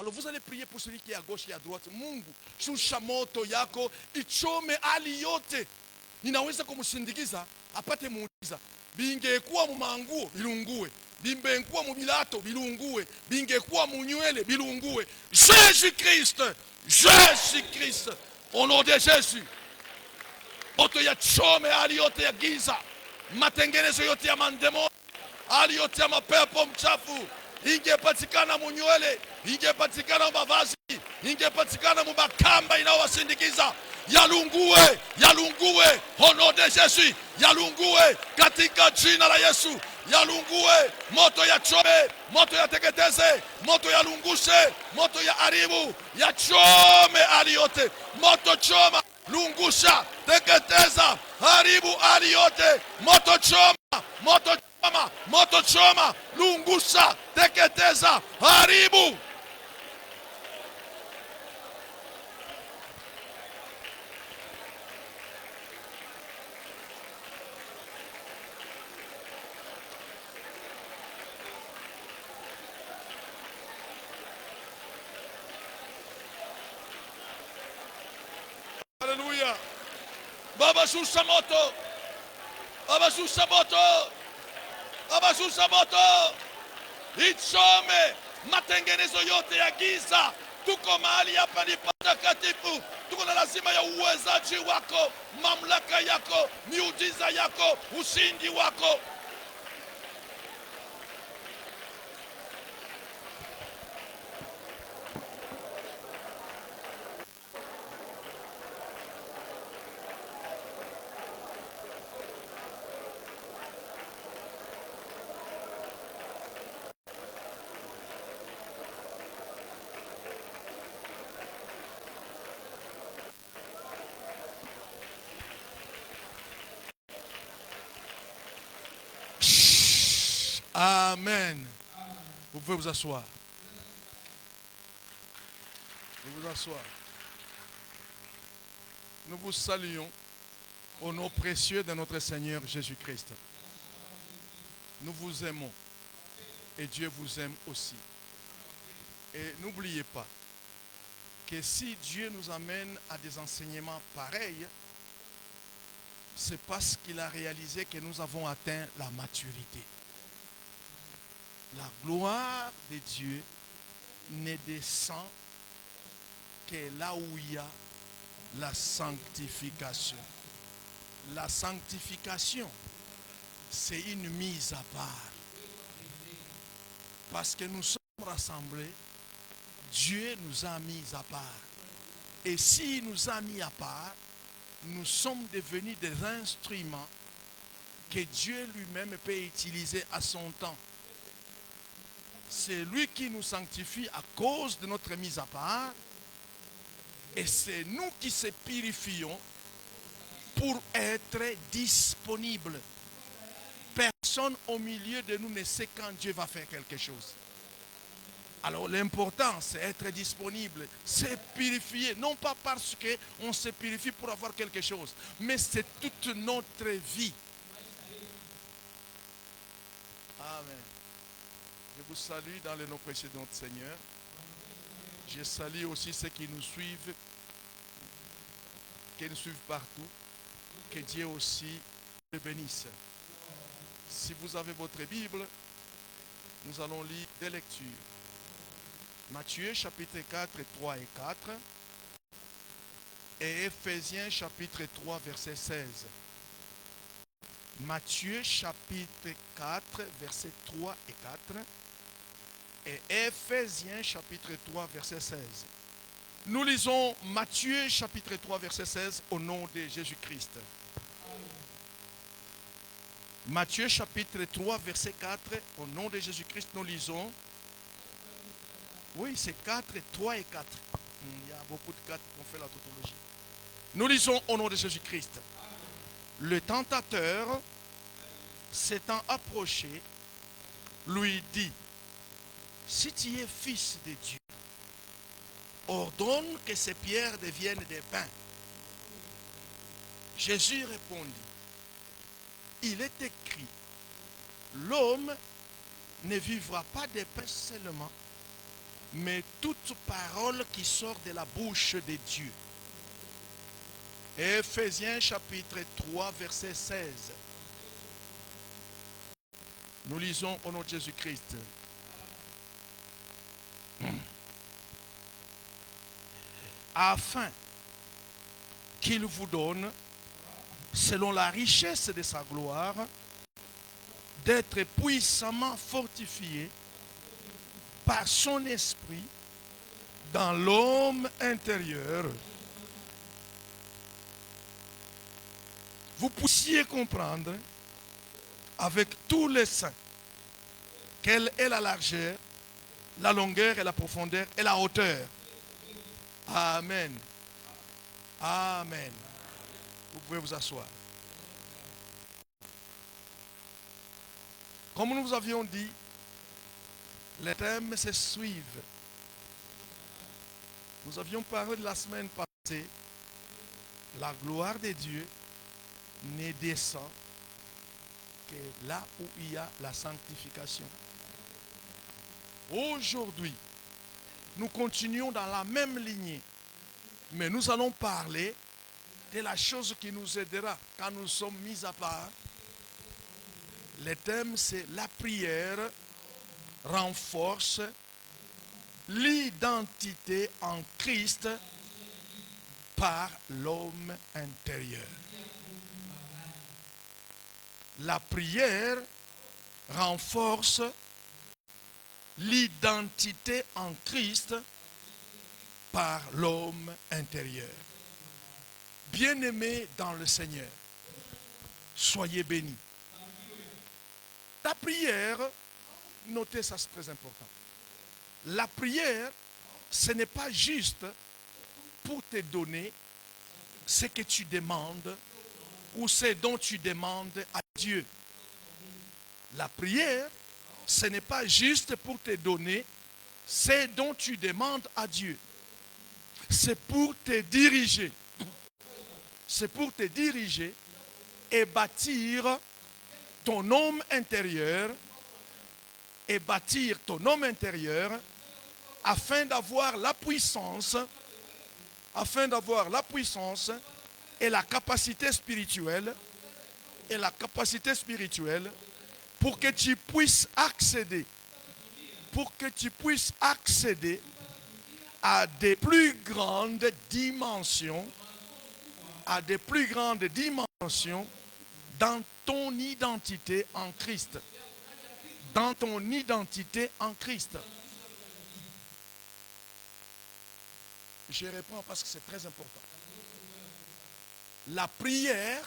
Alors vous allez prier pour celui qui est à gauche et à droite. Mungu, shusha moto yako, ichome hali yote. Ninaweza kumsindikiza, apate muujiza. Bingekuwa mu manguo, bilungue. Bimbekuwa mu bilato, bilungue. Bingekuwa mu nywele, bilungue. Jésus-Christ, Jésus-Christ, au nom de Jésus. Moto ya chome hali yote ya giza. Matengenezo yote ya mandemo. Hali yote ya mapepo mchafu. Ingepatikana mu nywele, ingepatikana mavazi, ingepatikana mu makamba inayowasindikiza. Yalungue, yalungue, au nom de Jésus. Yalungue, katika jina la Yesu. Yalungue, moto ya chome, moto ya teketeze, moto ya lungushe, moto ya haribu, ya chome hali yote. Moto choma, lungusha, teketeza, haribu hali yote. Moto choma, moto choma, moto choma, lungusha, teketeza, haribu. Alléluia. Baba shusha moto. Baba shusha moto. Baba shusha moto. Ichome matengenezo yote ya giza. Tuko mahali hapa ni patakatifu. Tuko na lazima ya uwezaji wako, mamlaka yako, miujiza yako, ushindi wako. Amen. Vous pouvez vous asseoir. Vous asseoir. Nous vous saluons au nom précieux de notre Seigneur Jésus-Christ. Nous vous aimons et Dieu vous aime aussi. Et n'oubliez pas que si Dieu nous amène à des enseignements pareils, c'est parce qu'il a réalisé que nous avons atteint la maturité. La gloire de Dieu ne descend que là où il y a la sanctification. La sanctification, c'est une mise à part. Parce que nous sommes rassemblés, Dieu nous a mis à part. Et s'il nous a mis à part, nous sommes devenus des instruments que Dieu lui-même peut utiliser à son temps. C'est lui qui nous sanctifie à cause de notre mise à part. Et c'est nous qui se purifions pour être disponibles. Personne au milieu de nous ne sait quand Dieu va faire quelque chose. Alors l'important, c'est être disponible, c'est purifier. Non pas parce qu'on se purifie pour avoir quelque chose, mais c'est toute notre vie. Amen. Je vous salue dans le nom précieux de notre Seigneur. Je salue aussi ceux qui nous suivent partout. Que Dieu aussi les bénisse. Si vous avez votre Bible, nous allons lire des lectures. Matthieu chapitre 4, 3 et 4. Et Éphésiens chapitre 3, verset 16. Matthieu chapitre 4, verset 3 et 4. Et Éphésiens chapitre 3, verset 16. Nous lisons Matthieu chapitre 3, verset 16 au nom de Jésus-Christ. Matthieu chapitre 3, verset 4, au nom de Jésus-Christ, nous lisons. Oui, c'est 4, 3 et 4. Il y a beaucoup de 4 qui ont fait la tautologie. Nous lisons au nom de Jésus-Christ. Le tentateur, s'étant approché, lui dit: si tu es fils de Dieu, ordonne que ces pierres deviennent des pains. Jésus répondit: il est écrit, l'homme ne vivra pas de pain seulement, mais toute parole qui sort de la bouche de Dieu. Éphésiens chapitre 3, verset 16. Nous lisons au nom de Jésus-Christ. Afin qu'il vous donne, selon la richesse de sa gloire, d'être puissamment fortifié par son esprit dans l'homme intérieur. Vous puissiez comprendre avec tous les saints quelle est la largeur, la longueur et la profondeur et la hauteur. Amen. Amen. Vous pouvez vous asseoir. Comme nous vous avions dit, les thèmes se suivent. Nous avions parlé de la semaine passée. La gloire de Dieu ne descend que là où il y a la sanctification. Aujourd'hui, nous continuons dans la même lignée, mais nous allons parler de la chose qui nous aidera quand nous sommes mis à part. Le thème, c'est la prière renforce l'identité en Christ par l'homme intérieur. La prière renforce l'identité en Christ par l'homme intérieur. Bien-aimés dans le Seigneur, soyez bénis. La prière, notez ça, c'est très important. La prière, ce n'est pas juste pour te donner ce que tu demandes ou ce dont tu demandes à Dieu. La prière, ce n'est pas juste pour te donner ce dont tu demandes à Dieu. C'est pour te diriger. C'est pour te diriger et bâtir ton homme intérieur, et bâtir ton homme intérieur afin d'avoir la puissance, et la capacité spirituelle, pour que tu puisses accéder, à des plus grandes dimensions, dans ton identité en Christ. Dans ton identité en Christ. Je réponds parce que c'est très important. La prière,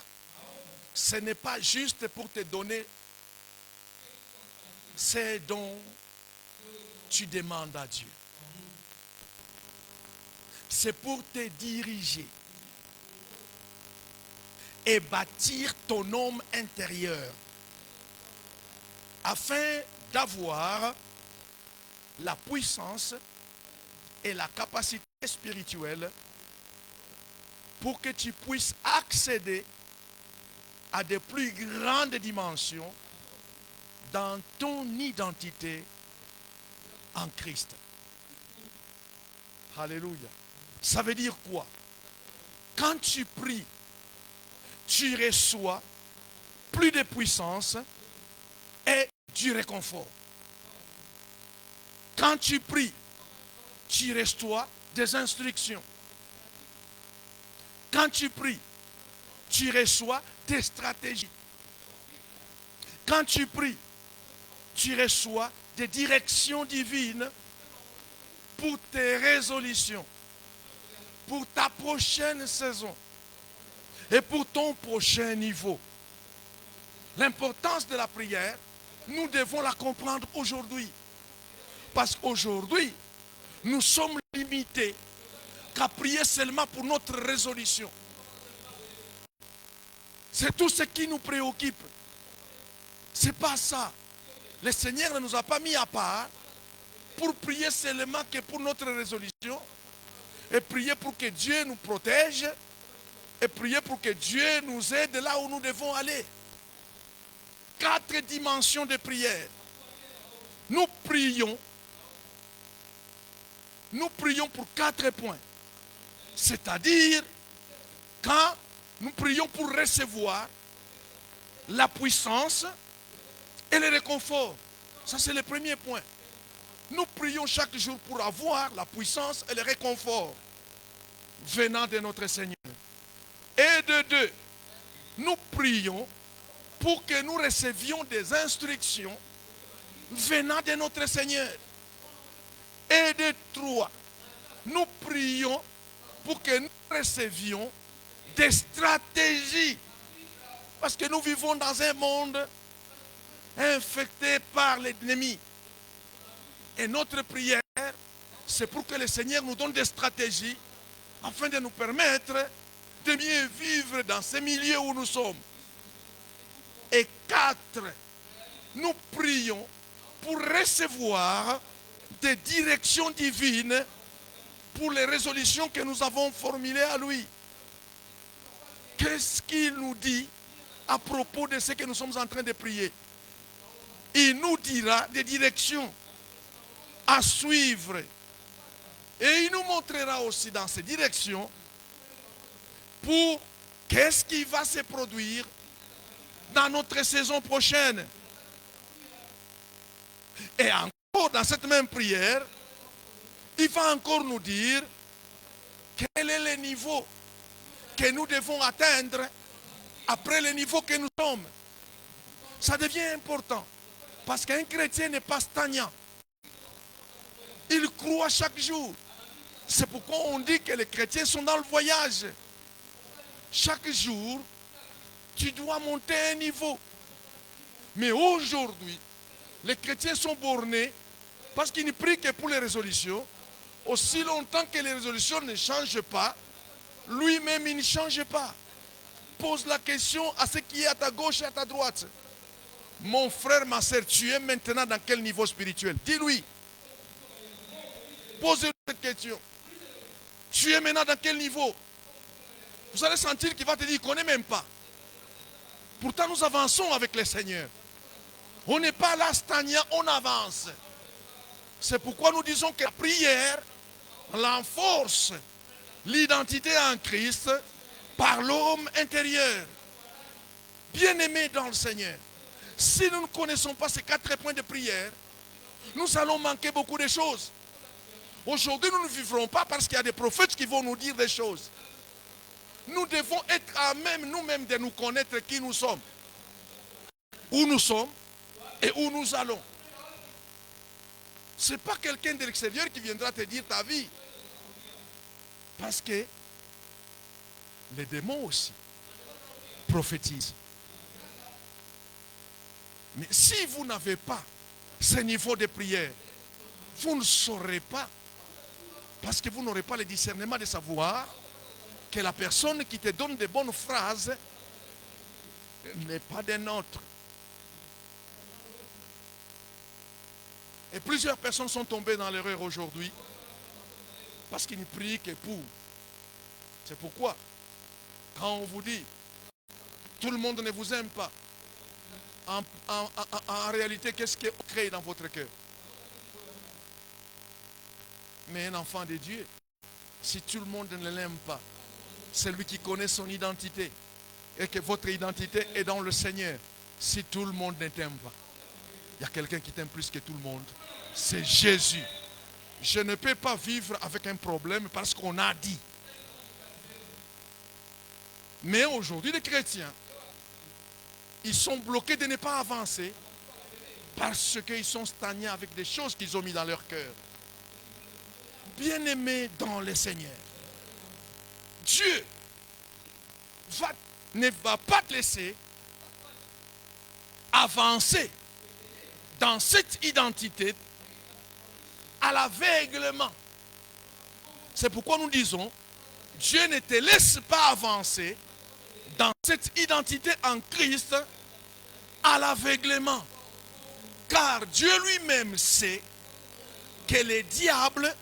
ce n'est pas juste pour te donner ce dont tu demandes à Dieu. C'est pour te diriger et bâtir ton homme intérieur afin d'avoir la puissance et la capacité spirituelle pour que tu puisses accéder à de plus grandes dimensions dans ton identité en Christ. Alléluia. Ça veut dire quoi? Quand tu pries, tu reçois plus de puissance et du réconfort. Quand tu pries, tu reçois des instructions. Quand tu pries, tu reçois des stratégies. Quand tu pries, tu reçois des directions divines pour tes résolutions, pour ta prochaine saison et pour ton prochain niveau. L'importance de la prière, nous devons la comprendre aujourd'hui. Parce qu'aujourd'hui, nous sommes limités qu'à prier seulement pour notre résolution. C'est tout ce qui nous préoccupe. C'est pas ça. Le Seigneur ne nous a pas mis à part pour prier seulement que pour notre résolution et prier pour que Dieu nous protège et prier pour que Dieu nous aide là où nous devons aller. 4 dimensions de prière. Nous prions nous prions pour 4 points. C'est-à-dire, quand nous prions pour recevoir la puissance et le réconfort. Ça, c'est le premier point. Nous prions chaque jour pour avoir la puissance et le réconfort venant de notre Seigneur. Et de 2, nous prions pour que nous recevions des instructions venant de notre Seigneur. Et de 3, nous prions pour que nous recevions des stratégies. Parce que nous vivons dans un monde infecté par l'ennemi. Et notre prière, c'est pour que le Seigneur nous donne des stratégies afin de nous permettre de mieux vivre dans ces milieux où nous sommes. Et 4, nous prions pour recevoir des directions divines pour les résolutions que nous avons formulées à lui. Qu'est-ce qu'il nous dit à propos de ce que nous sommes en train de prier? Il nous dira des directions à suivre. Et il nous montrera aussi dans ces directions pour qu'est-ce qui va se produire dans notre saison prochaine. Et encore dans cette même prière, il va encore nous dire quel est le niveau que nous devons atteindre après le niveau que nous sommes. Ça devient important parce qu'un chrétien n'est pas stagnant. Il croit chaque jour. C'est pourquoi on dit que les chrétiens sont dans le voyage. Chaque jour, tu dois monter un niveau. Mais aujourd'hui, les chrétiens sont bornés parce qu'ils ne prient que pour les résolutions. Aussi longtemps que les résolutions ne changent pas, lui-même il ne change pas. Pose la question à ce qui est à ta gauche et à ta droite. Mon frère, ma soeur, tu es maintenant dans quel niveau spirituel? Dis-lui. Pose-lui cette question. Tu es maintenant dans quel niveau? Vous allez sentir qu'il va te dire qu'il ne connaît même pas. Pourtant, nous avançons avec le Seigneur. On n'est pas là stagnant, on avance. C'est pourquoi nous disons que la prière renforce l'identité en Christ par l'homme intérieur. Bien-aimé dans le Seigneur, si nous ne connaissons pas ces 4 points de prière, nous allons manquer beaucoup de choses. Aujourd'hui, nous ne vivrons pas parce qu'il y a des prophètes qui vont nous dire des choses. Nous devons être à même nous-mêmes de nous connaître qui nous sommes, où nous sommes et où nous allons. Ce n'est pas quelqu'un de l'extérieur qui viendra te dire ta vie. Parce que les démons aussi prophétisent. Mais si vous n'avez pas ce niveau de prière, vous ne saurez pas. Parce que vous n'aurez pas le discernement de savoir que la personne qui te donne de bonnes phrases n'est pas des nôtres. Et plusieurs personnes sont tombées dans l'erreur aujourd'hui parce qu'ils ne prient que pour. C'est pourquoi, quand on vous dit tout le monde ne vous aime pas, en réalité, qu'est-ce qui est créé dans votre cœur? Mais un enfant de Dieu, si tout le monde ne l'aime pas, c'est lui qui connaît son identité et que votre identité est dans le Seigneur. Si tout le monde ne t'aime pas, il y a quelqu'un qui t'aime plus que tout le monde, c'est Jésus. Je ne peux pas vivre avec un problème parce qu'on a dit. Mais aujourd'hui, les chrétiens, ils sont bloqués de ne pas avancer parce qu'ils sont stagnés avec des choses qu'ils ont mis dans leur cœur. Bien-aimés dans le Seigneur, Dieu ne va pas te laisser avancer dans cette identité à l'aveuglement. C'est pourquoi nous disons, Dieu ne te laisse pas avancer dans cette identité en Christ à l'aveuglement. Car Dieu lui-même sait que les diables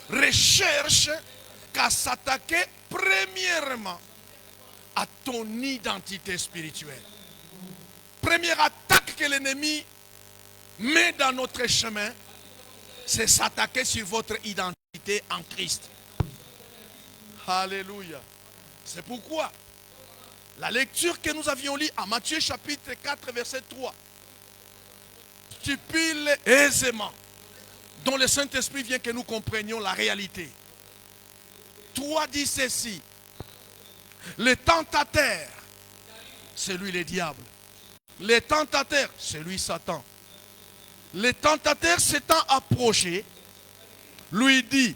recherchent qu'à s'attaquer premièrement à ton identité spirituelle. Première attaque que l'ennemi met dans notre chemin, c'est s'attaquer sur votre identité. identité en Christ. Alléluia. C'est pourquoi la lecture que nous avions lue en Matthieu chapitre 4 verset 3 stipule aisément, dont le Saint-Esprit vient que nous comprenions la réalité. 3 dit ceci: le tentateur, c'est lui le diable. Le tentateur, c'est lui Satan. Le tentateur s'étant approché, lui dit,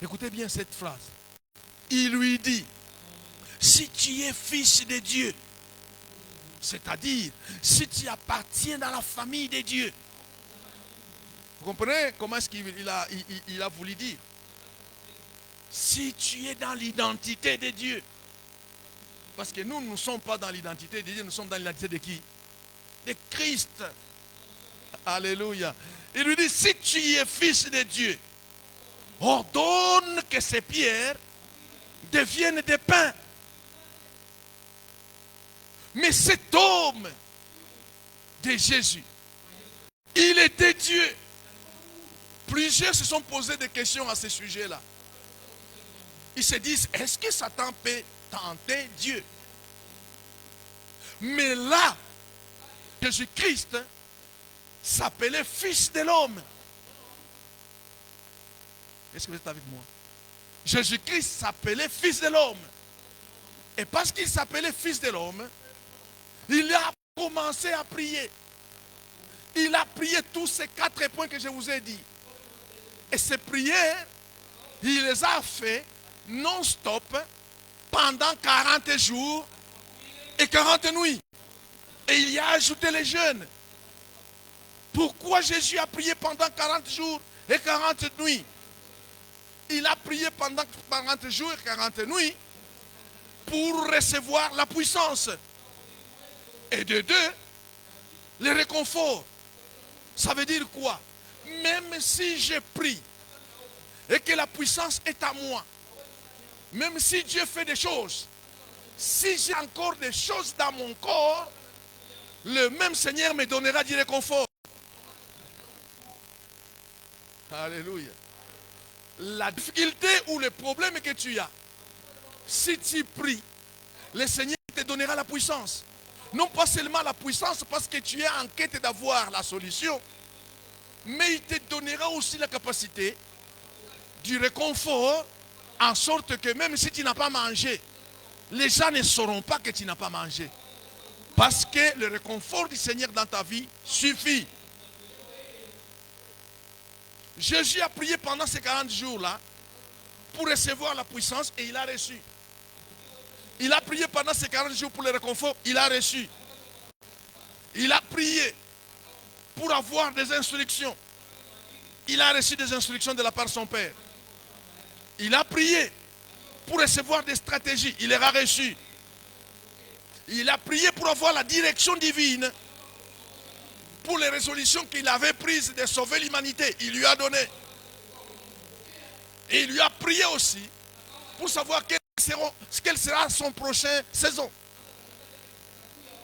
écoutez bien cette phrase, il lui dit, si tu es fils de Dieu, c'est-à-dire si tu appartiens dans la famille de Dieu. Vous comprenez comment est-ce qu'il a voulu dire? Si tu es dans l'identité de Dieu. Parce que nous ne sommes pas dans l'identité de Dieu, nous sommes dans l'identité de qui? De Christ. Alléluia. Il lui dit, si tu es fils de Dieu, ordonne que ces pierres deviennent des pains. Mais cet homme de Jésus, il était Dieu. Plusieurs se sont posés des questions à ce sujet-là. Ils se disent, est-ce que Satan peut tenter Dieu? Mais là, Jésus-Christ s'appelait Fils de l'homme. Est-ce que vous êtes avec moi? Jésus-Christ s'appelait Fils de l'homme. Et parce qu'il s'appelait Fils de l'homme, il a commencé à prier. Il a prié tous ces 4 points que je vous ai dit. Et ces prières, il les a fait non-stop pendant 40 jours et 40 nuits. Et il y a ajouté les jeûnes. Pourquoi Jésus a prié pendant 40 jours et 40 nuits? Il a prié pendant 40 jours et 40 nuits pour recevoir la puissance. Et de deux, le réconfort. Ça veut dire quoi? Même si je prie et que la puissance est à moi, même si Dieu fait des choses, si j'ai encore des choses dans mon corps, le même Seigneur me donnera du réconfort. Alléluia. La difficulté ou le problème que tu as, si tu pries, le Seigneur te donnera la puissance. Non pas seulement la puissance parce que tu es en quête d'avoir la solution, mais il te donnera aussi la capacité du réconfort, en sorte que même si tu n'as pas mangé, les gens ne sauront pas que tu n'as pas mangé. Parce que le réconfort du Seigneur dans ta vie suffit. Jésus a prié pendant ces 40 jours-là pour recevoir la puissance et il a reçu. Il a prié pendant ces 40 jours pour le réconfort, il a reçu. Il a prié pour avoir des instructions. Il a reçu des instructions de la part de son Père. Il a prié pour recevoir des stratégies, il les a reçues. Il a prié pour avoir la direction divine pour les résolutions qu'il avait prises de sauver l'humanité. Il lui a donné. Et il lui a prié aussi pour savoir quelle sera son prochaine saison.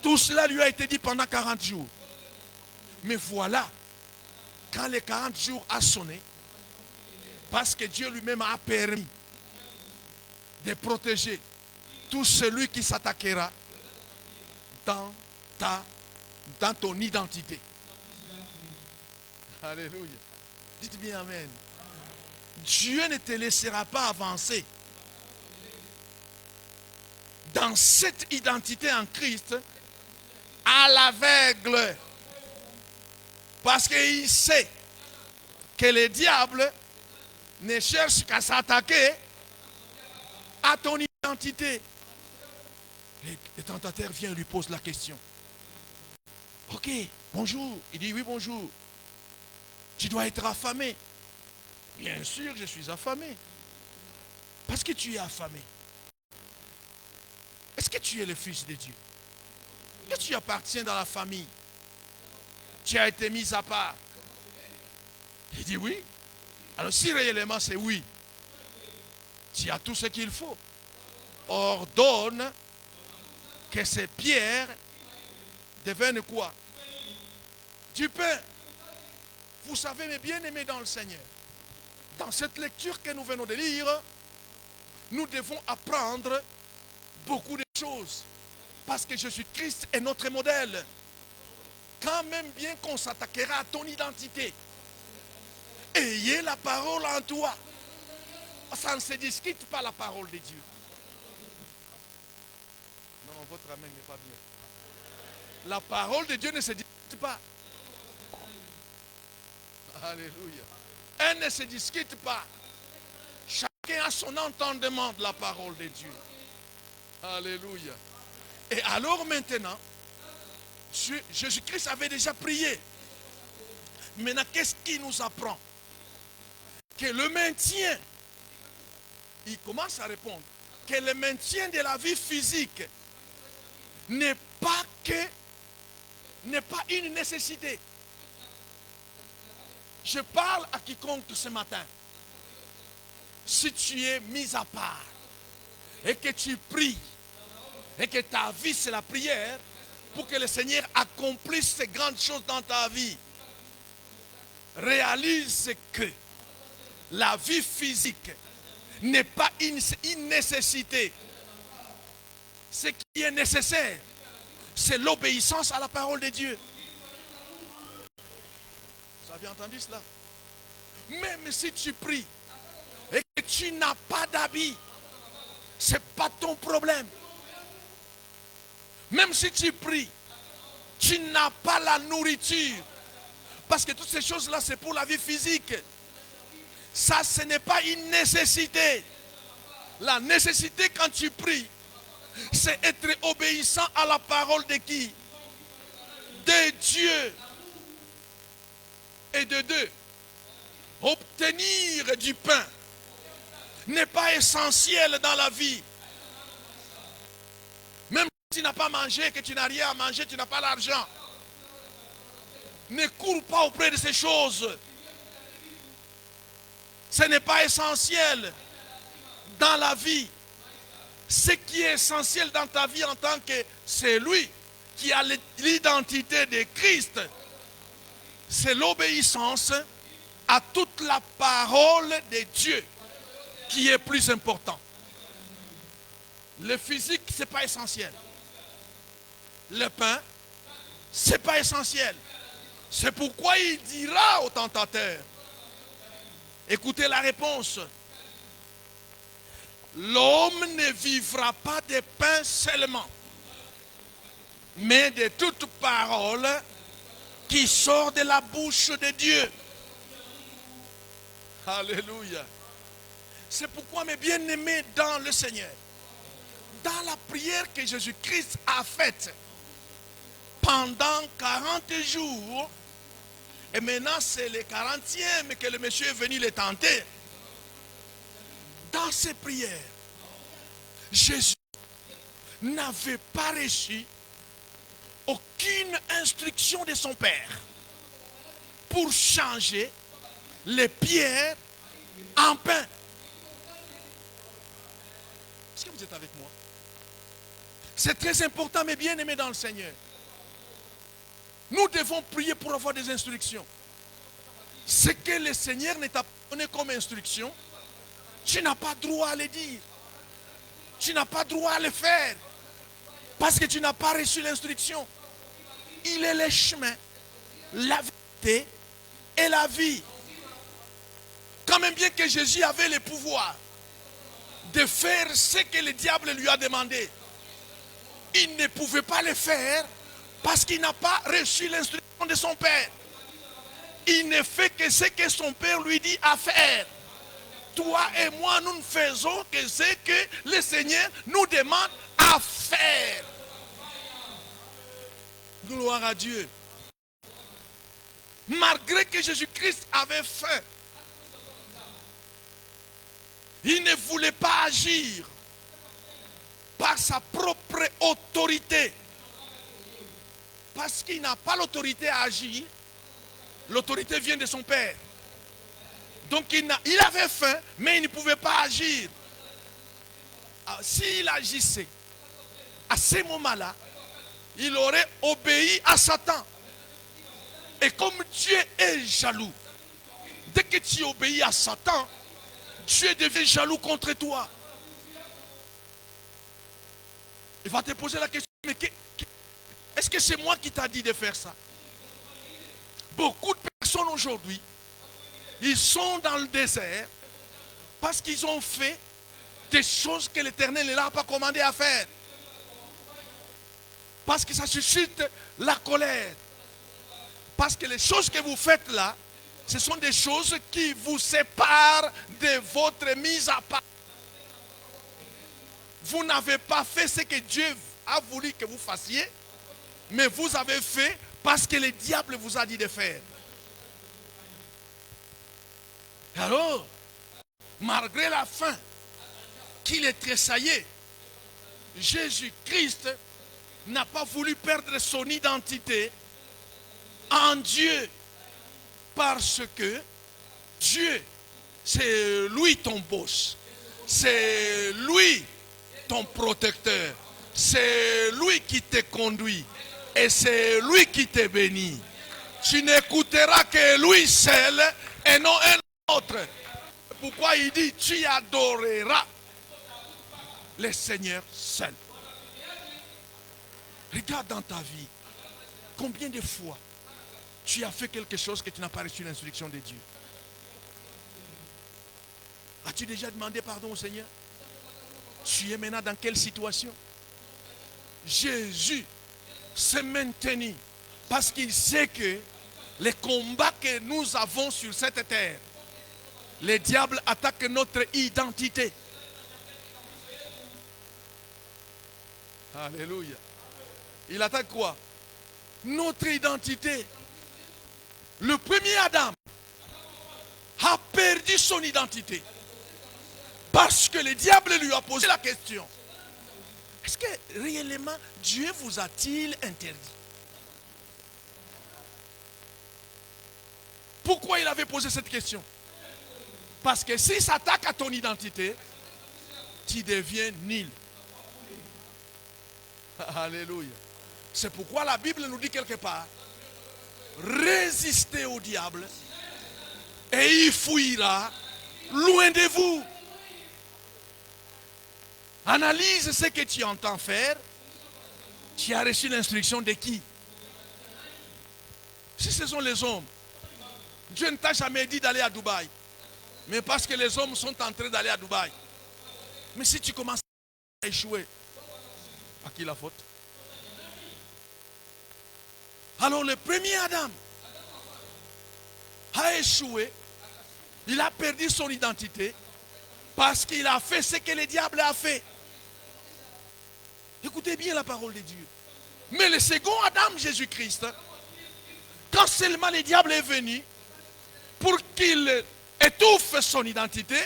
Tout cela lui a été dit pendant 40 jours. Mais voilà, quand les 40 jours a sonné, parce que Dieu lui-même a permis de protéger tout celui qui s'attaquera dans ton identité. Alléluia. Dites bien amen. Dieu ne te laissera pas avancer dans cette identité en Christ à l'aveugle. Parce qu'il sait que le diable ne cherche qu'à s'attaquer à ton identité. Le tentateur vient et lui pose la question. Ok, bonjour. Il dit oui, bonjour. Tu dois être affamé. Bien sûr, je suis affamé. Parce que tu es affamé. Est-ce que tu es le fils de Dieu? Est-ce que tu appartiens dans la famille? Tu as été mis à part. Il dit oui. Alors si réellement c'est oui, tu as tout ce qu'il faut. Ordonne que ces pierres deviennent quoi? Du pain. Vous savez, mes bien-aimés dans le Seigneur, Dans cette lecture que nous venons de lire, nous devons apprendre beaucoup de choses. Parce que Jésus-Christ est notre modèle. Quand même bien qu'on s'attaquera à ton identité, ayez la parole en toi. Ça ne se discute pas la parole de Dieu. Non, votre amen n'est pas bien. La parole de Dieu ne se discute pas. Alléluia. Elle ne se discute pas. Chacun a son entendement de la parole de Dieu. Alléluia. Et alors maintenant, Jésus-Christ avait déjà prié. Maintenant, qu'est-ce qu'il nous apprend? Que le maintien, il commence à répondre, que le maintien de la vie physique n'est pas une nécessité. Je parle à quiconque ce matin. Si tu es mis à part et que tu pries et que ta vie c'est la prière pour que le Seigneur accomplisse ces grandes choses dans ta vie, réalise que la vie physique n'est pas une nécessité. Ce qui est nécessaire, c'est l'obéissance à la parole de Dieu. Vous avez entendu cela? Même si tu pries et que tu n'as pas d'habit, ce n'est pas ton problème. Même si tu pries, tu n'as pas la nourriture. Parce que toutes ces choses-là, c'est pour la vie physique. Ça, ce n'est pas une nécessité. La nécessité quand tu pries, c'est être obéissant à la parole de qui? De Dieu. Et de deux, obtenir du pain n'est pas essentiel dans la vie. Même si tu n'as pas mangé, que tu n'as rien à manger, tu n'as pas l'argent. Ne cours pas auprès de ces choses. Ce n'est pas essentiel dans la vie. Ce qui est essentiel dans ta vie en tant que celui qui a l'identité de Christ, c'est l'obéissance à toute la parole de Dieu qui est plus important. Le physique, ce n'est pas essentiel. Le pain, ce n'est pas essentiel. C'est pourquoi il dira au tentateur, écoutez la réponse, l'homme ne vivra pas de pain seulement, mais de toute parole qui sort de la bouche de Dieu. Alléluia. C'est pourquoi, mes bien-aimés dans le Seigneur, dans la prière que Jésus-Christ a faite pendant 40 jours, et maintenant c'est le 40e que le monsieur est venu le tenter, dans ces prières, Jésus n'avait pas reçu aucune instruction de son Père pour changer les pierres en pain. Est-ce que vous êtes avec moi? C'est très important, mes bien-aimés dans le Seigneur. Nous devons prier pour avoir des instructions. Ce que le Seigneur ne t'a pas donné comme instruction, tu n'as pas droit à le dire. Tu n'as pas droit à le faire. Parce que tu n'as pas reçu l'instruction. Il est le chemin, la vérité et la vie. Quand même bien que Jésus avait le pouvoir de faire ce que le diable lui a demandé, il ne pouvait pas le faire parce qu'il n'a pas reçu l'instruction de son Père. Il ne fait que ce que son Père lui dit à faire. Toi et moi, nous ne faisons que ce que le Seigneur nous demande à faire. Gloire à Dieu. Malgré que Jésus-Christ avait faim, il ne voulait pas agir par sa propre autorité. Parce qu'il n'a pas l'autorité à agir. L'autorité vient de son Père. Donc il avait faim, mais il ne pouvait pas agir. S'il agissait, à ce moment-là, il aurait obéi à Satan. Et comme Dieu est jaloux Dès que tu obéis à Satan, Dieu devient jaloux contre toi. Il va te poser la question, mais est-ce que c'est moi qui t'a dit de faire ça? Beaucoup de personnes aujourd'hui, ils sont dans le désert parce qu'ils ont fait des choses que l'Éternel ne leur a pas commandé à faire. Parce que ça suscite la colère. Parce que les choses que vous faites là, ce sont des choses qui vous séparent de votre mise à part. Vous n'avez pas fait ce que Dieu a voulu que vous fassiez, mais vous avez fait parce que le diable vous a dit de faire. Alors, malgré la faim qu'il est tressaillé, Jésus-Christ n'a pas voulu perdre son identité en Dieu, parce que Dieu, c'est lui ton boss, c'est lui ton protecteur, c'est lui qui te conduit et c'est lui qui te bénit. Tu n'écouteras que lui seul et non un autre. Pourquoi il dit tu adoreras le Seigneur seul. Regarde dans ta vie, combien de fois tu as fait quelque chose que tu n'as pas reçu l'instruction de Dieu? As-tu déjà demandé pardon au Seigneur? Tu es maintenant dans quelle situation? Jésus s'est maintenu parce qu'il sait que les combats que nous avons sur cette terre, le diable attaque notre identité. Alléluia. Il attaque quoi? Notre identité. Le premier Adam a perdu son identité parce que le diable lui a posé la question. Est-ce que réellement Dieu vous a-t-il interdit? Pourquoi il avait posé cette question? Parce que s'il s'attaque à ton identité, tu deviens nul. Alléluia. C'est pourquoi la Bible nous dit quelque part, résistez au diable et il fuira loin de vous. Analyse ce que tu entends faire. Tu as reçu l'instruction de qui? Si ce sont les hommes, Dieu ne t'a jamais dit d'aller à Dubaï, mais parce que les hommes sont en train d'aller à Dubaï. Mais si tu commences à échouer, à qui la faute? Alors le premier Adam a échoué, il a perdu son identité parce qu'il a fait ce que le diable a fait. Écoutez bien la parole de Dieu. Mais le second Adam, Jésus-Christ, quand seulement le diable est venu pour qu'il étouffe son identité,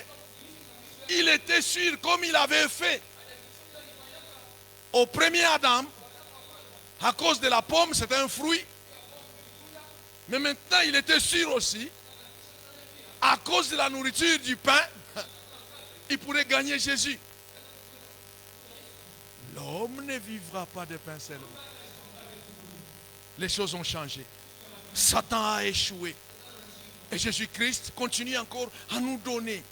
il était sûr, comme il avait fait au premier Adam, à cause de la pomme, c'était un fruit. Mais maintenant, il était sûr aussi, à cause de la nourriture du pain, il pourrait gagner Jésus. L'homme ne vivra pas de pain seulement. Les choses ont changé. Satan a échoué. Et Jésus-Christ continue encore à nous donner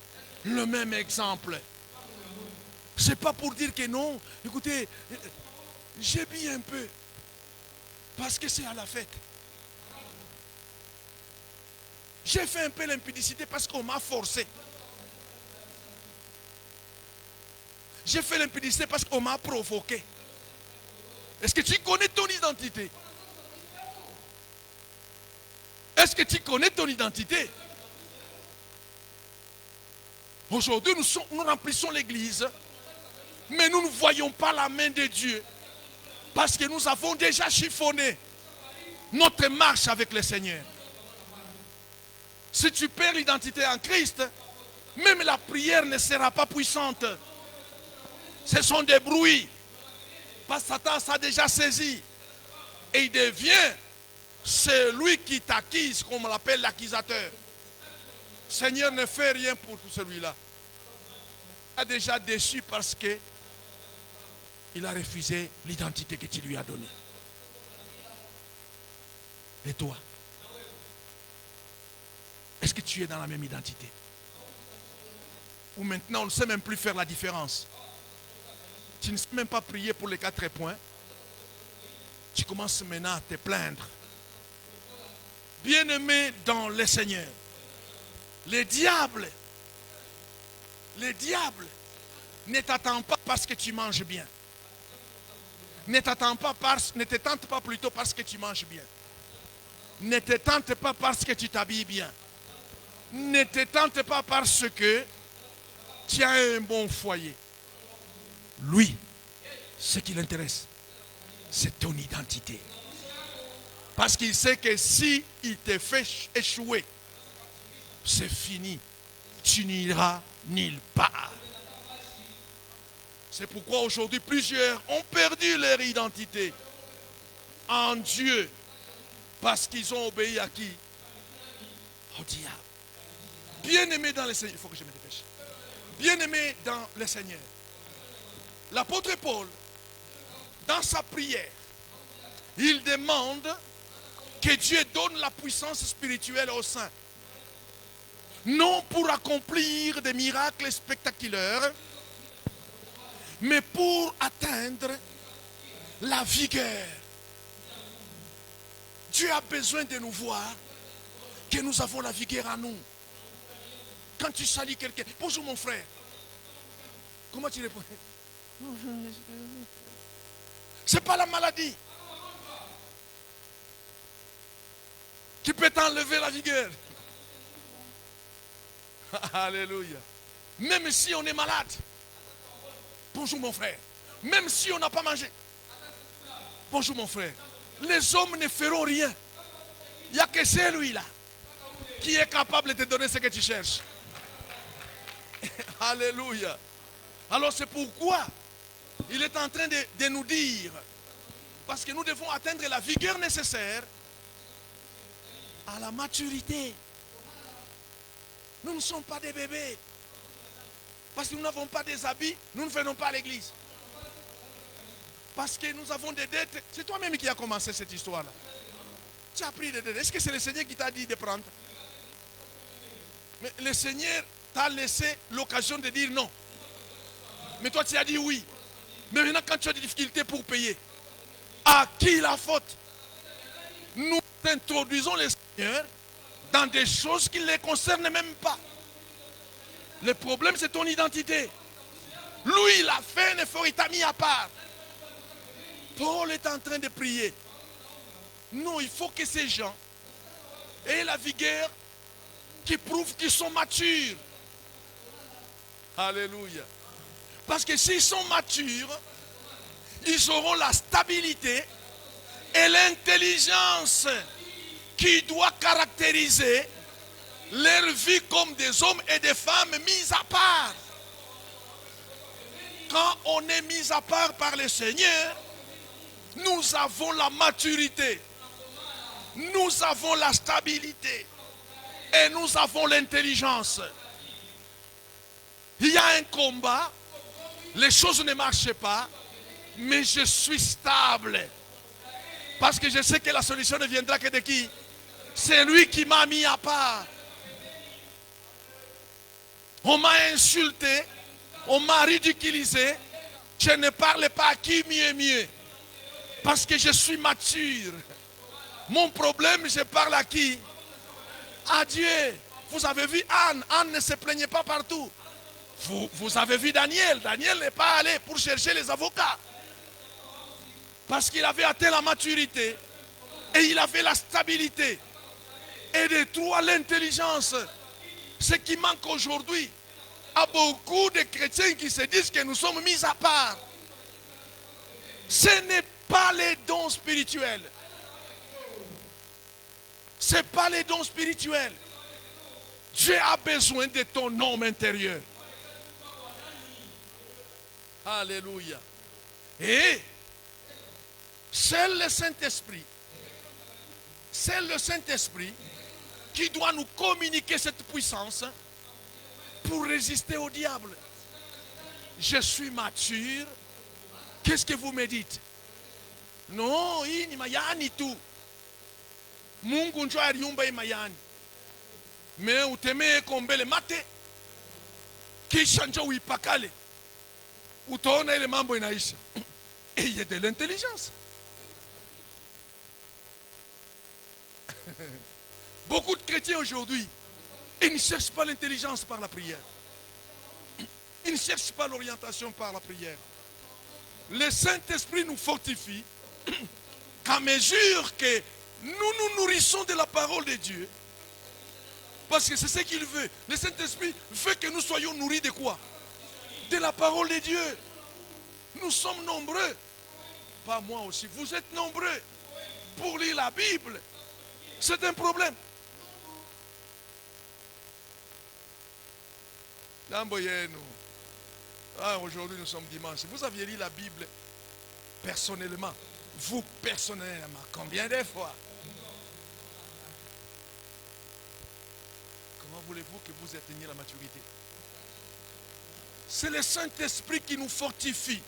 le même exemple. Ce n'est pas pour dire que non. Écoutez, j'ai bu un peu. Parce que c'est à la fête. J'ai fait un peu l'impudicité parce qu'on m'a forcé. J'ai fait l'impudicité parce qu'on m'a provoqué. Est-ce que tu connais ton identité? Est-ce que tu connais ton identité? Aujourd'hui, nous remplissons l'église, mais nous ne voyons pas la main de Dieu. Parce que nous avons déjà chiffonné notre marche avec le Seigneur. Si tu perds l'identité en Christ, même la prière ne sera pas puissante. Ce sont des bruits. Parce que Satan s'est déjà saisi. Et il devient celui qui t'accuse, comme on l'appelle l'accusateur. Seigneur ne fait rien pour tout celui-là. Il a déjà déçu parce que il a refusé l'identité que tu lui as donnée. Et toi? Est-ce que tu es dans la même identité? Ou maintenant on ne sait même plus faire la différence. Tu ne sais même pas prier pour les 4 points. Tu commences maintenant à te plaindre. Bien-aimé dans le Seigneur, les diables ne t'attendent pas parce que tu manges bien. Ne te tente pas plutôt parce que tu manges bien. Ne te tente pas parce que tu t'habilles bien. Ne te tente pas parce que tu as un bon foyer. Lui, ce qui l'intéresse, c'est ton identité. Parce qu'il sait que si il te fait échouer, c'est fini. Tu n'iras nulle part. C'est pourquoi aujourd'hui plusieurs ont perdu leur identité en Dieu. Parce qu'ils ont obéi à qui? Au diable. Bien-aimé dans le Seigneur, il faut que je me dépêche. Bien-aimé dans le Seigneur, l'apôtre Paul, dans sa prière, il demande que Dieu donne la puissance spirituelle aux saints. Non pour accomplir des miracles spectaculaires, mais pour atteindre la vigueur. Dieu a besoin de nous voir que nous avons la vigueur en nous. Quand tu salues quelqu'un, bonjour mon frère. Comment tu réponds? C'est pas la maladie qui peut t'enlever la vigueur. Alléluia. Même si on est malade, bonjour mon frère. Même si on n'a pas mangé, bonjour mon frère. Les hommes ne feront rien. Il n'y a que celui-là qui est capable de te donner ce que tu cherches. Alléluia. Alors c'est pourquoi il est en train de nous dire, parce que nous devons atteindre la vigueur nécessaire à la maturité. Nous ne sommes pas des bébés. Parce que nous n'avons pas des habits, nous ne venons pas à l'église. Parce que nous avons des dettes. C'est toi-même qui as commencé cette histoire-là. Tu as pris des dettes. Est-ce que c'est le Seigneur qui t'a dit de prendre? Mais le Seigneur t'a laissé l'occasion de dire non. Mais toi tu as dit oui. Mais maintenant quand tu as des difficultés pour payer, à qui la faute? Nous introduisons le Seigneur dans des choses qui ne les concernent même pas. Le problème c'est ton identité. Lui il a fait un effort, il t'a mis à part. Paul est en train de prier. Non, il faut que ces gens aient la vigueur qui prouve qu'ils sont matures. Alléluia. Parce que s'ils sont matures, ils auront la stabilité et l'intelligence qui doit caractériser leur vie comme des hommes et des femmes mis à part. Quand on est mis à part par le Seigneur, nous avons la maturité, nous avons la stabilité et nous avons l'intelligence. Il y a un combat, les choses ne marchent pas, mais je suis stable. Parce que je sais que la solution ne viendra que de qui? C'est lui qui m'a mis à part. On m'a insulté, on m'a ridiculisé, je ne parle pas à qui mieux. Parce que je suis mature. Mon problème, je parle à qui? À Dieu. Vous avez vu Anne. Anne ne se plaignait pas partout. Vous avez vu Daniel. Daniel n'est pas allé pour chercher les avocats. Parce qu'il avait atteint la maturité. Et il avait la stabilité. Et de trois, l'intelligence. Ce qui manque aujourd'hui à beaucoup de chrétiens qui se disent que nous sommes mis à part. Ce n'est pas les dons spirituels. Ce n'est pas les dons spirituels. Dieu a besoin de ton homme intérieur. Alléluia. Et c'est le Saint-Esprit qui doit nous communiquer cette puissance pour résister au diable. Je suis mature. Qu'est-ce que vous me dites? Non, hii ni mayani tu. Mungu njoo aliumba hii mayani. Mais uteme kombele mate kisha njo uipakale utaona ile mambo inaisha. Et il y a de l'intelligence. Beaucoup de chrétiens aujourd'hui, ils ne cherchent pas l'intelligence par la prière. Ils ne cherchent pas l'orientation par la prière. Le Saint-Esprit nous fortifie qu'à mesure que nous nous nourrissons de la parole de Dieu, parce que c'est ce qu'il veut. Le Saint-Esprit veut que nous soyons nourris de quoi? De la parole de Dieu. Nous sommes nombreux. Pas moi aussi. Vous êtes nombreux pour lire la Bible. C'est un problème. Aujourd'hui nous sommes dimanche. Vous aviez lu la Bible personnellement. Vous personnellement. Combien de fois? Comment voulez-vous que vous atteigniez la maturité? C'est le Saint-Esprit qui nous fortifie.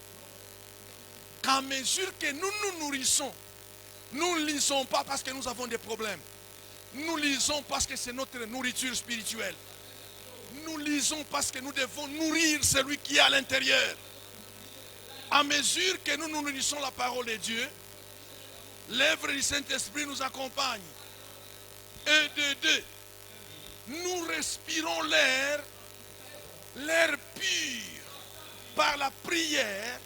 Qu'à mesure que nous nous nourrissons, nous ne lisons pas parce que nous avons des problèmes. Nous lisons parce que c'est notre nourriture spirituelle. Nous lisons parce que nous devons nourrir celui qui est à l'intérieur. À mesure que nous nous nourrissons la parole de Dieu, l'œuvre du Saint-Esprit nous accompagne. Et de deux, nous respirons l'air pur par la prière,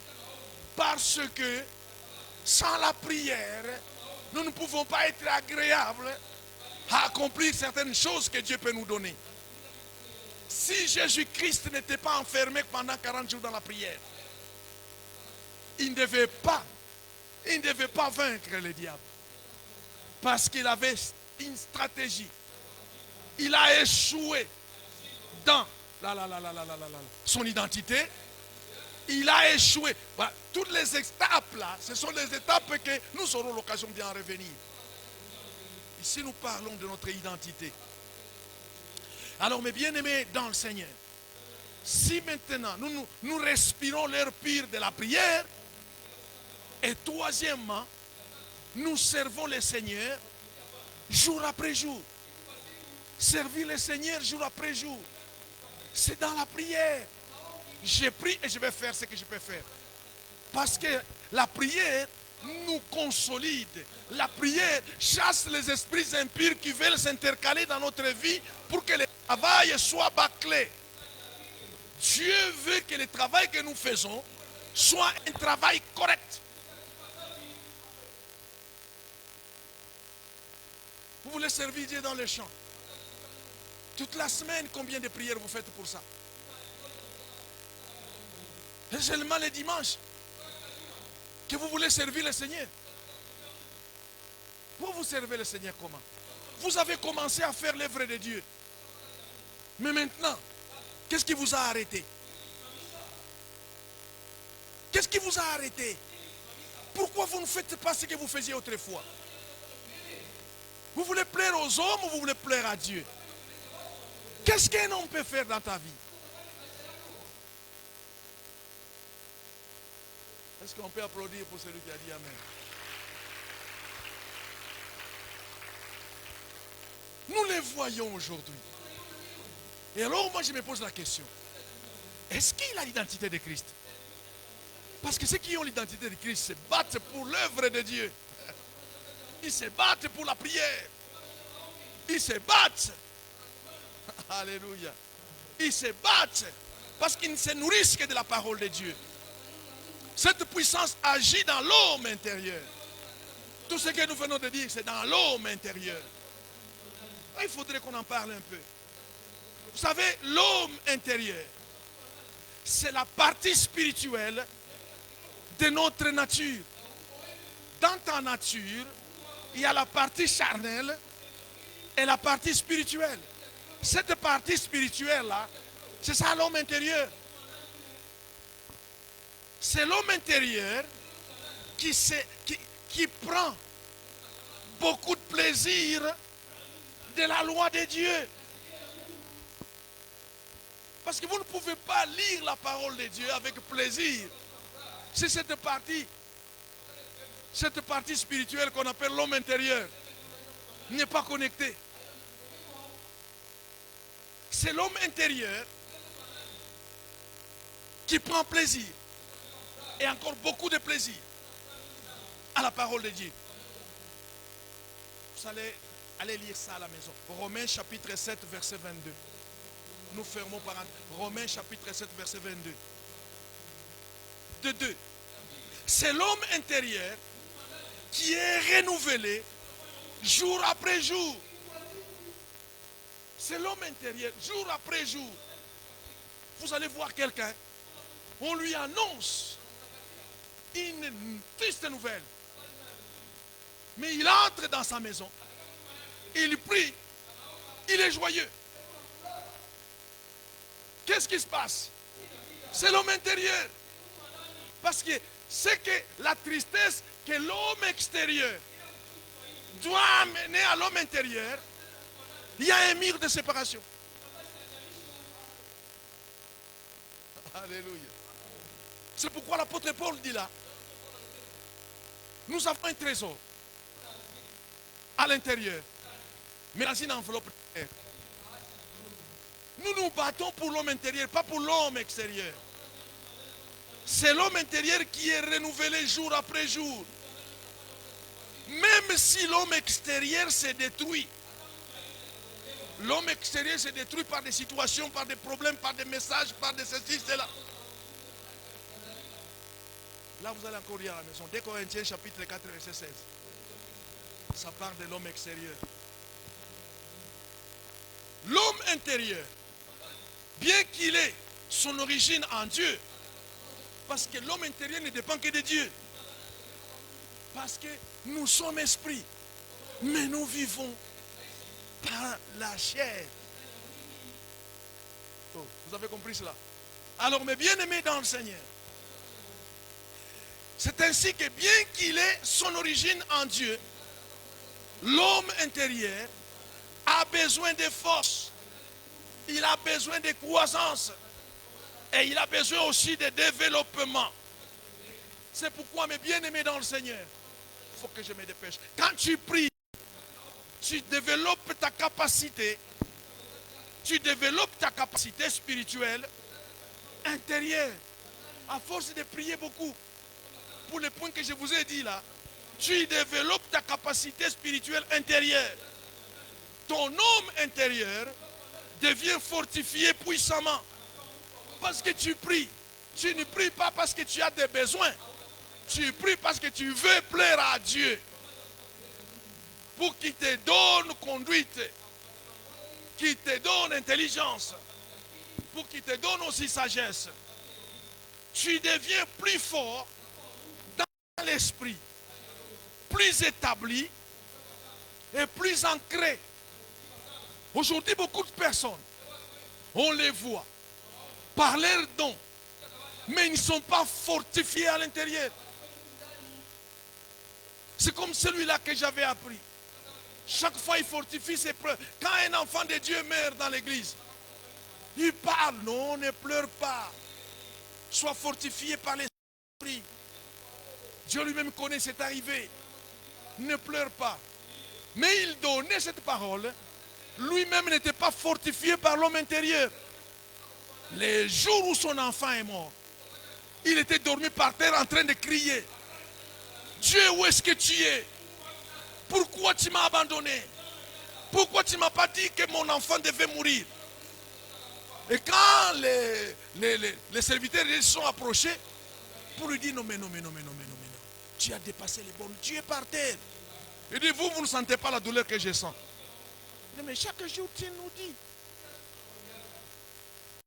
parce que sans la prière, nous ne pouvons pas être agréables à accomplir certaines choses que Dieu peut nous donner. Si Jésus-Christ n'était pas enfermé pendant 40 jours dans la prière, il ne devait pas vaincre le diable. Parce qu'il avait une stratégie. Il a échoué dans son identité. Il a échoué. Voilà. Toutes les étapes là, ce sont les étapes que nous aurons l'occasion d'y en revenir. Ici nous parlons de notre identité. Alors mes bien-aimés dans le Seigneur, si maintenant nous respirons l'air pur de la prière, et troisièmement, nous servons le Seigneur jour après jour. Servir le Seigneur jour après jour, c'est dans la prière. Je prie et je vais faire ce que je peux faire. Parce que la prière nous consolide. La prière chasse les esprits impurs qui veulent s'intercaler dans notre vie pour que le travail soit bâclé. Dieu veut que le travail que nous faisons soit un travail correct. Vous voulez servir Dieu dans les champs. Toute la semaine, combien de prières vous faites pour ça? C'est seulement les dimanches que vous voulez servir le Seigneur. Vous servez le Seigneur comment? Vous avez commencé à faire l'œuvre de Dieu. Mais maintenant, qu'est-ce qui vous a arrêté? Qu'est-ce qui vous a arrêté? Pourquoi vous ne faites pas ce que vous faisiez autrefois? Vous voulez plaire aux hommes ou vous voulez plaire à Dieu? Qu'est-ce qu'un homme peut faire dans ta vie? Est-ce qu'on peut applaudir pour celui qui a dit Amen? Nous les voyons aujourd'hui. Et alors moi je me pose la question. Est-ce qu'il a l'identité de Christ? Parce que ceux qui ont l'identité de Christ se battent pour l'œuvre de Dieu. Ils se battent pour la prière. Ils se battent. Alléluia. Ils se battent parce qu'ils ne se nourrissent que de la parole de Dieu. Cette puissance agit dans l'homme intérieur. Tout ce que nous venons de dire, c'est dans l'homme intérieur. Il faudrait qu'on en parle un peu. Vous savez, l'homme intérieur, c'est la partie spirituelle de notre nature. Dans ta nature, il y a la partie charnelle et la partie spirituelle. Cette partie spirituelle-là, c'est ça l'homme intérieur. C'est l'homme intérieur qui prend beaucoup de plaisir de la loi de Dieu. Parce que vous ne pouvez pas lire la parole de Dieu avec plaisir. C'est cette partie spirituelle qu'on appelle l'homme intérieur n'est pas connectée. c'est l'homme intérieur qui prend plaisir, et encore beaucoup de plaisir, à la parole de Dieu. Vous allez aller lire ça à la maison. Romains chapitre 7, verset 22. Nous fermons par Romains chapitre 7, verset 22. De 2. C'est l'homme intérieur qui est renouvelé jour après jour. C'est l'homme intérieur, jour après jour. Vous allez voir quelqu'un, on lui annonce une triste nouvelle. Mais il entre dans sa maison, il prie, il est joyeux. Qu'est-ce qui se passe? C'est l'homme intérieur. Parce que c'est que la tristesse que l'homme extérieur doit amener à l'homme intérieur, il y a un mur de séparation. Alléluia. C'est pourquoi l'apôtre Paul dit là, nous avons un trésor à l'intérieur, mais dans une enveloppe de terre. Nous nous battons pour l'homme intérieur, pas pour l'homme extérieur. C'est l'homme intérieur qui est renouvelé jour après jour. Même si l'homme extérieur se détruit. L'homme extérieur se détruit par des situations, par des problèmes, par des messages, par des ceci, cela. Là, vous allez encore lire à la maison. 2 Corinthiens chapitre 4, verset 16. Ça parle de l'homme extérieur. L'homme intérieur, bien qu'il ait son origine en Dieu, parce que l'homme intérieur ne dépend que de Dieu. Parce que nous sommes esprits, mais nous vivons par la chair. Oh, vous avez compris cela? Alors, mes bien-aimés dans le Seigneur, c'est ainsi que bien qu'il ait son origine en Dieu, l'homme intérieur a besoin de force, il a besoin de croissance et il a besoin aussi de développement. C'est pourquoi, mes bien-aimés dans le Seigneur, il faut que je me dépêche. Quand tu pries, tu développes ta capacité, spirituelle intérieure. À force de prier beaucoup, pour les points que je vous ai dit là, tu développes ta capacité spirituelle intérieure. Ton homme intérieur devient fortifié puissamment. Parce que tu pries. Tu ne pries pas parce que tu as des besoins. Tu pries parce que tu veux plaire à Dieu. Pour qu'il te donne conduite. Qu'il te donne intelligence. Pour qu'il te donne aussi sagesse. Tu deviens plus fort dans l'esprit. Plus établi et plus ancré. Aujourd'hui, beaucoup de personnes, on les voit par leurs dons, mais ils ne sont pas fortifiés à l'intérieur. C'est comme celui-là que j'avais appris. Chaque fois, il fortifie ses preuves. Quand un enfant de Dieu meurt dans l'église, il parle. Non, ne pleure pas. Sois fortifié par l'esprit. Dieu lui-même connaît cette arrivée. Ne pleure pas. Mais il donnait cette parole. Lui-même n'était pas fortifié par l'homme intérieur. Les jours où son enfant est mort, il était dormi par terre en train de crier. Dieu, où est-ce que tu es? Pourquoi tu m'as abandonné? Pourquoi tu ne m'as pas dit que mon enfant devait mourir? Et quand les serviteurs se sont approchés pour lui dire non, mais non. Tu as dépassé les bornes, tu es par terre. Il dit, vous ne sentez pas la douleur que je sens. Mais chaque jour, tu nous dis.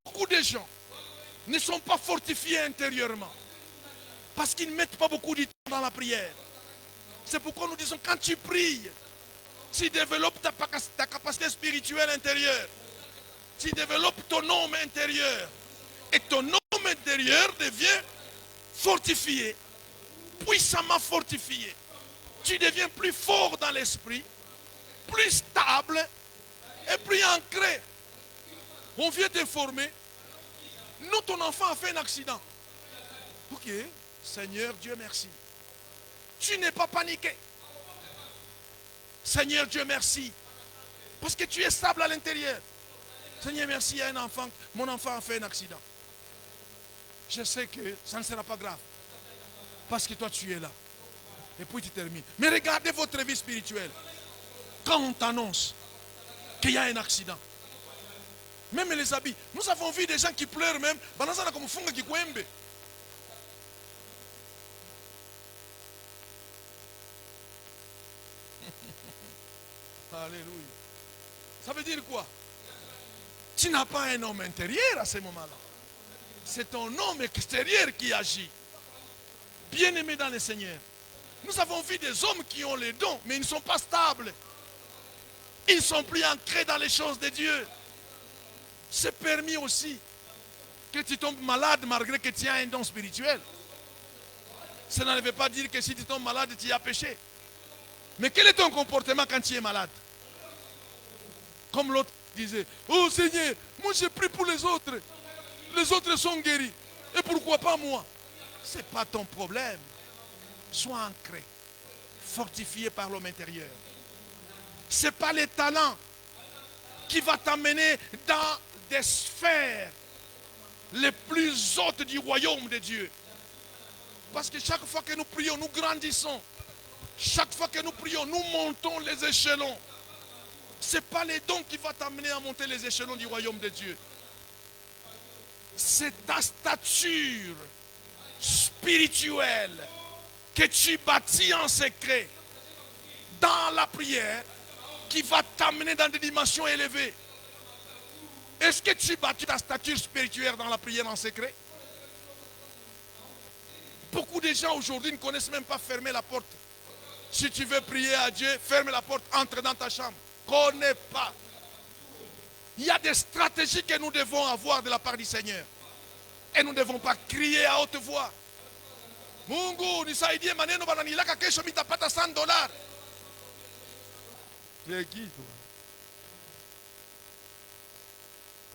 Beaucoup de gens ne sont pas fortifiés intérieurement. Parce qu'ils ne mettent pas beaucoup de temps dans la prière. C'est pourquoi nous disons, quand tu pries, tu développes ta capacité spirituelle intérieure. Tu développes ton homme intérieur. Et ton homme intérieur devient fortifié. Puissamment fortifié. Tu deviens plus fort dans l'esprit, plus stable et plus ancré. On vient te former. Nous, ton enfant a fait un accident. Ok, Seigneur Dieu merci. Tu n'es pas paniqué. Seigneur Dieu merci. Parce que tu es stable à l'intérieur. Seigneur, merci, il y a un enfant, mon enfant a fait un accident. Je sais que ça ne sera pas grave. Parce que toi, tu es là. Et puis tu termines. Mais regardez votre vie spirituelle. Quand on t'annonce qu'il y a un accident, même les habits, nous avons vu des gens qui pleurent même. Alléluia. Ça veut dire quoi? Tu n'as pas un homme intérieur à ce moment-là. C'est ton homme extérieur qui agit. Bien-aimé dans le Seigneur. Nous avons vu des hommes qui ont les dons, mais ils ne sont pas stables. Ils ne sont plus ancrés dans les choses de Dieu. C'est permis aussi que tu tombes malade malgré que tu as un don spirituel. Cela ne veut pas dire que si tu tombes malade, tu as péché. Mais quel est ton comportement quand tu es malade? Comme l'autre disait, oh Seigneur, moi j'ai pris pour les autres. Les autres sont guéris. Et pourquoi pas moi? Ce n'est pas ton problème. Sois ancré, fortifié par l'homme intérieur. Ce n'est pas les talents qui vont t'amener dans des sphères les plus hautes du royaume de Dieu. Parce que chaque fois que nous prions, nous grandissons. Chaque fois que nous prions, nous montons les échelons. Ce n'est pas les dons qui vont t'amener à monter les échelons du royaume de Dieu. C'est ta stature spirituelle que tu bâtis en secret dans la prière qui va t'amener dans des dimensions élevées. Est-ce que tu bâtis ta stature spirituelle dans la prière en secret? Beaucoup de gens aujourd'hui ne connaissent même pas fermer la porte. Si tu veux prier à Dieu, ferme la porte, entre dans ta chambre. Connais pas. Il y a des stratégies que nous devons avoir de la part du Seigneur. Et nous ne devons pas crier à haute voix. Mungu, nisaidie maneno bananilaka kesho mitapata $100. Tu es qui toi?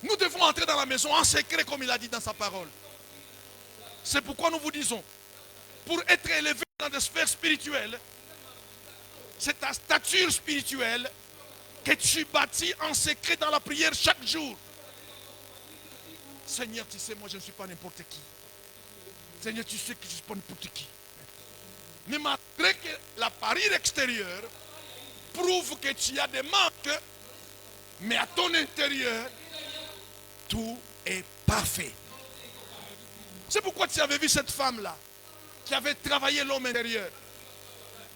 Nous devons entrer dans la maison en secret comme il a dit dans sa parole. C'est pourquoi nous vous disons, pour être élevé dans des sphères spirituelles, c'est ta stature spirituelle que tu bâtis en secret dans la prière chaque jour. Seigneur, tu sais, moi je ne suis pas n'importe qui. Seigneur, tu sais que je ne suis pas n'importe qui. Mais malgré que l'appareil extérieur prouve que tu as des manques, mais à ton intérieur, tout est parfait. C'est pourquoi tu avais vu cette femme-là, qui avait travaillé l'homme intérieur.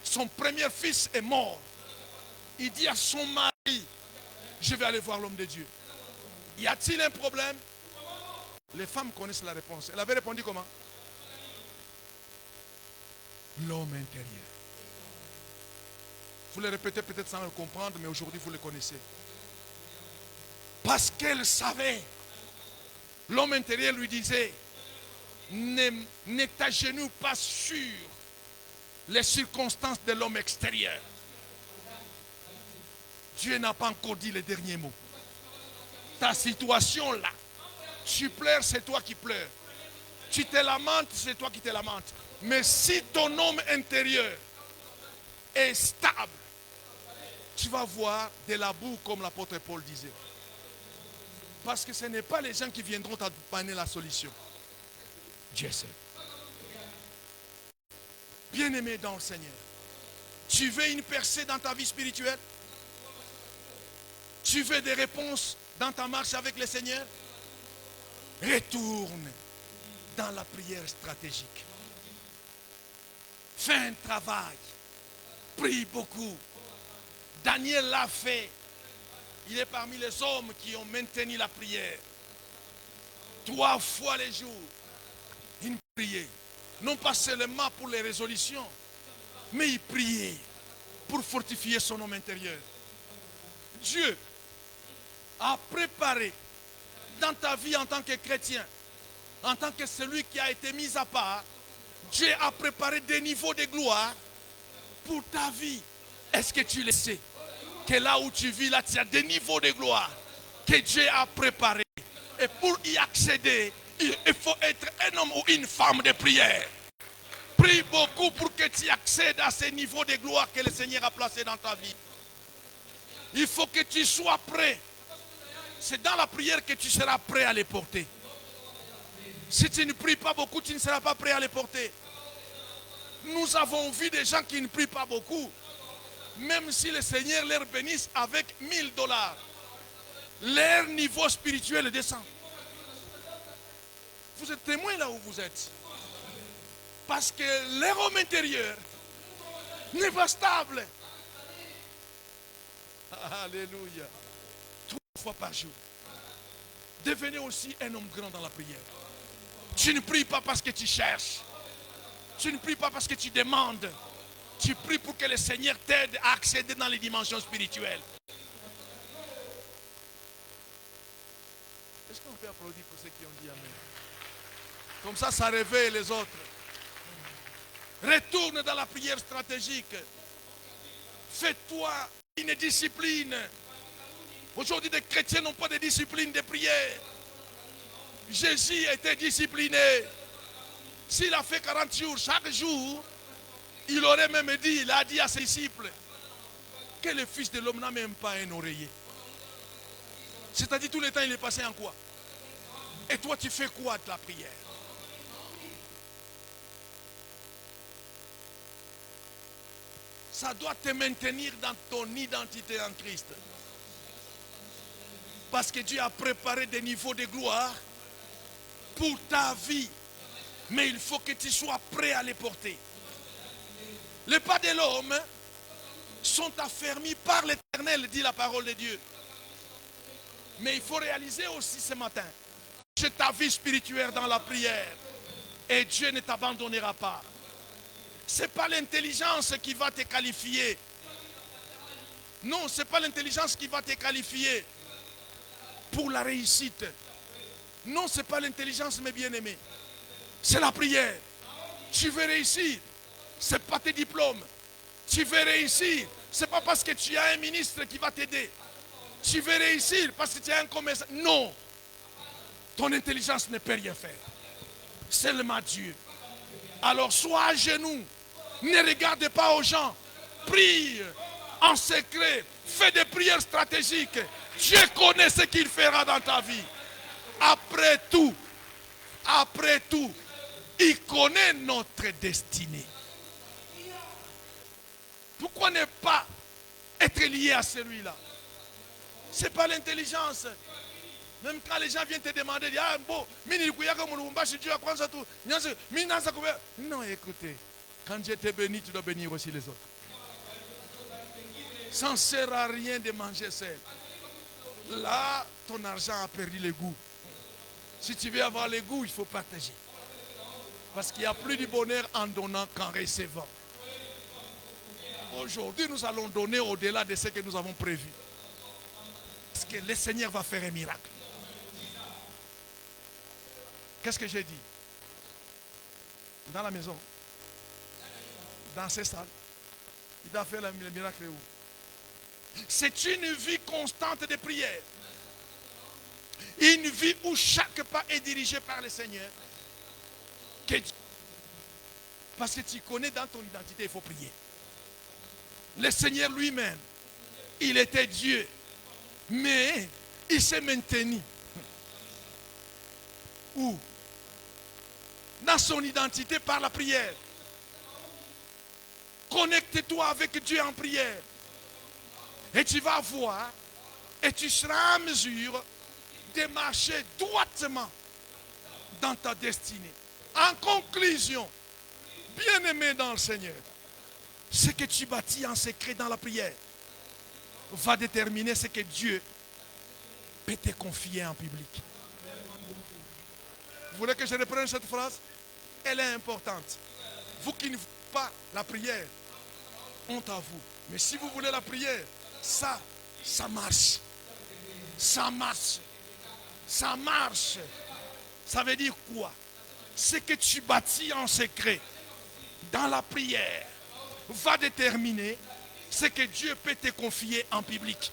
Son premier fils est mort. Il dit à son mari, je vais aller voir l'homme de Dieu. Y a-t-il un problème? Les femmes connaissent la réponse. Elle avait répondu comment? L'homme intérieur. Vous le répétez peut-être sans le comprendre, mais aujourd'hui vous le connaissez. Parce qu'elle savait. L'homme intérieur lui disait, ne t'agenouille pas sur les circonstances de l'homme extérieur. Dieu n'a pas encore dit les derniers mots. Ta situation là, tu pleures, c'est toi qui pleures. Tu te lamentes, c'est toi qui te lamentes. Mais si ton homme intérieur est stable, tu vas voir de la boue comme l'apôtre Paul disait. Parce que ce n'est pas les gens qui viendront t'amener la solution. Dieu sait. Bien-aimé dans le Seigneur, tu veux une percée dans ta vie spirituelle? Tu veux des réponses dans ta marche avec le Seigneur? Retourne dans la prière stratégique. Fais un travail. Prie beaucoup. Daniel l'a fait. Il est parmi les hommes qui ont maintenu la prière. 3 fois les jours. Il priait. Non pas seulement pour les résolutions, mais il priait pour fortifier son homme intérieur. Dieu a préparé dans ta vie en tant que chrétien, en tant que celui qui a été mis à part, Dieu a préparé des niveaux de gloire pour ta vie. Est-ce que tu le sais? Que là où tu vis, là, tu as des niveaux de gloire que Dieu a préparés. Et pour y accéder, il faut être un homme ou une femme de prière. Prie beaucoup pour que tu accèdes à ces niveaux de gloire que le Seigneur a placés dans ta vie. Il faut que tu sois prêt C'est dans la prière que tu seras prêt à les porter. Si tu ne pries pas beaucoup, tu ne seras pas prêt à les porter. Nous avons vu des gens qui ne prient pas beaucoup, même si le Seigneur leur bénisse avec $1000, leur niveau spirituel descend. Vous êtes témoin là où vous êtes. Parce que leur homme intérieur n'est pas stable. Alléluia. 3 fois par jour. Devenez aussi un homme grand dans la prière. Tu ne pries pas parce que tu cherches. Tu ne pries pas parce que tu demandes. Tu pries pour que le Seigneur t'aide à accéder dans les dimensions spirituelles. Est-ce qu'on peut applaudir pour ceux qui ont dit Amen? Comme ça réveille les autres. Retourne dans la prière stratégique. Fais-toi une discipline. Aujourd'hui, les chrétiens n'ont pas de discipline de prière. Jésus était discipliné. S'il a fait 40 jours, chaque jour, il aurait même dit, il a dit à ses disciples, que le Fils de l'homme n'a même pas un oreiller. C'est-à-dire tout le temps, il est passé en quoi? Et toi, tu fais quoi de la prière? Ça doit te maintenir dans ton identité en Christ. Parce que Dieu a préparé des niveaux de gloire pour ta vie. Mais il faut que tu sois prêt à les porter. Les pas de l'homme sont affermis par l'Éternel, dit la parole de Dieu. Mais il faut réaliser aussi ce matin que ta vie spirituelle dans la prière. Et Dieu ne t'abandonnera pas. Ce n'est pas l'intelligence qui va te qualifier. Non, ce n'est pas l'intelligence qui va te qualifier pour la réussite. Non, ce n'est pas l'intelligence, mes bien-aimés. C'est la prière. Tu veux réussir. Ce n'est pas tes diplômes. Tu veux réussir. Ce n'est pas parce que tu as un ministre qui va t'aider. Tu veux réussir parce que tu as un commerçant. Non. Ton intelligence ne peut rien faire. Seulement Dieu. Alors sois à genoux. Ne regarde pas aux gens. Prie en secret. Fais des prières stratégiques. Dieu connaît ce qu'il fera dans ta vie. Après tout, il connaît notre destinée. Pourquoi ne pas être lié à celui-là? Ce n'est pas l'intelligence. Même quand les gens viennent te demander, ah bon, non, écoutez, quand Dieu te bénit, tu dois bénir aussi les autres. Ça ne sert à rien de manger seul. Là, ton argent a perdu le goût. Si tu veux avoir le goût, il faut partager. Parce qu'il n'y a plus de bonheur en donnant qu'en recevant. Aujourd'hui, nous allons donner au-delà de ce que nous avons prévu. Parce que le Seigneur va faire un miracle. Qu'est-ce que j'ai dit? Dans la maison, dans ces salles, il va faire le miracle où? C'est une vie constante de prière. Une vie où chaque pas est dirigé par le Seigneur. Parce que tu connais dans ton identité, il faut prier. Le Seigneur lui-même, il était Dieu. Mais il s'est maintenu. Où? Dans son identité par la prière. Connecte-toi avec Dieu en prière. Et tu vas voir, et tu seras en mesure de marcher droitement dans ta destinée. En conclusion, bien-aimé dans le Seigneur, ce que tu bâtis en secret dans la prière va déterminer ce que Dieu peut te confier en public. Vous voulez que je reprenne cette phrase? Elle est importante. Vous qui ne voulez pas la prière, honte à vous. Mais si vous voulez la prière, ça marche. Ça marche. Ça marche. Ça veut dire quoi? Ce que tu bâtis en secret dans la prière va déterminer ce que Dieu peut te confier en public.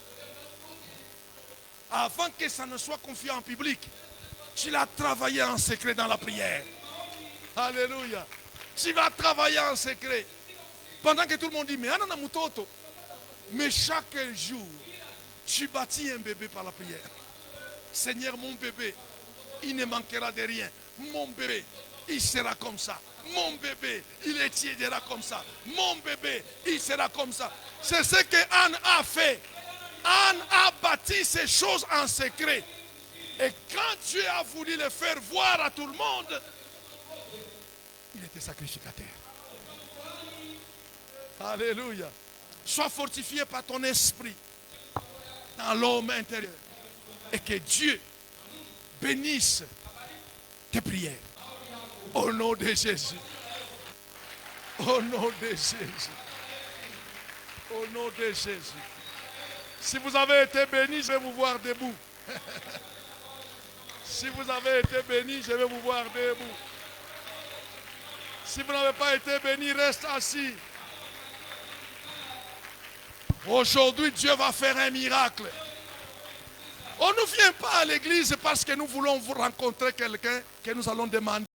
Avant que ça ne soit confié en public, tu l'as travaillé en secret dans la prière. Alléluia. Tu vas travailler en secret. Pendant que tout le monde dit, mais chaque jour, tu bâtis un bébé par la prière. Seigneur, mon bébé, il ne manquera de rien. Mon bébé, il sera comme ça. Mon bébé, il étudiera comme ça. Mon bébé, il sera comme ça. C'est ce que Anne a fait. Anne a bâti ces choses en secret. Et quand Dieu a voulu le faire voir à tout le monde, il était sacrificateur. Alléluia. Sois fortifié par ton esprit dans l'homme intérieur. Et que Dieu bénisse tes prières. Au nom de Jésus. Au nom de Jésus. Au nom de Jésus. Si vous avez été béni, je vais vous voir debout. Si vous avez été béni, je vais vous voir debout. Si vous n'avez pas été béni, reste assis. Aujourd'hui, Dieu va faire un miracle. On ne vient pas à l'église parce que nous voulons vous rencontrer quelqu'un que nous allons demander.